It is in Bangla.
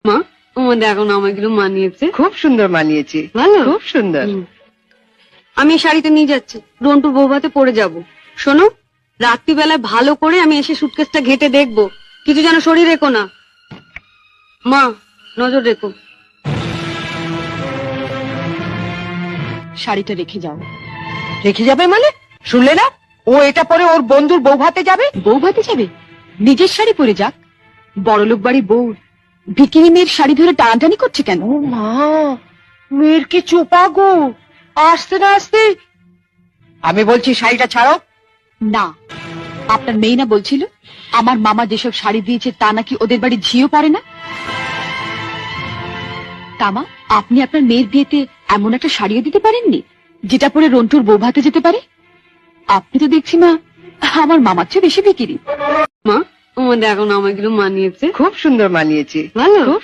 মা, আমার দেখো না, আমাগুলো মানিয়েছে। খুব সুন্দর মানিয়েছে, ভালো? খুব সুন্দর। আমি এই শাড়িটা নিয়ে যাচ্ছি, রন্টুর বৌভাতে পরে যাব। শোনো, রাত্রিবেলায় ভালো করে আমি এসে সুটকেসটা ঘেটে দেখবো, কিছু যেন শরীর রেখো না। মা, নজর রেখো। শাড়িটা রেখে যাও। রেখে যাবে মানে? শুনলে না, ও এটা পরে ওর বন্ধুর বউ ভাতে যাবে। বউ ভাতে যাবে? নিজের শাড়ি পরে যাক। বড়লোক বাড়ির বউ ভিকিরি মেয়ের শাড়ি ধরে টানাটানি করছে কেন? ও মা, মেয়ের কি চোপা গো, আসতে না আসতে। আমি বলছি শাড়িটা ছাড়ো। না, আপনার মেয়ে না বলছিল আমার মামা যেসব শাড়ি দিয়েছে তা নাকি ওদের বাড়ি ঝিও পারে না। তামা, আপনি আপনার মেয়ের বিয়েতে এমন একটা শাড়িও দিতে পারেননি যেটা পরে রন্টুর বউ ভাতে যেতে পারে? আপনি তো দেখছি মা আমার মামার চেয়ে বেশি বিক্রি। মা, আমার দেখো না, আমাগুলো মানিয়েছে। খুব সুন্দর মানিয়েছে, ভালো? খুব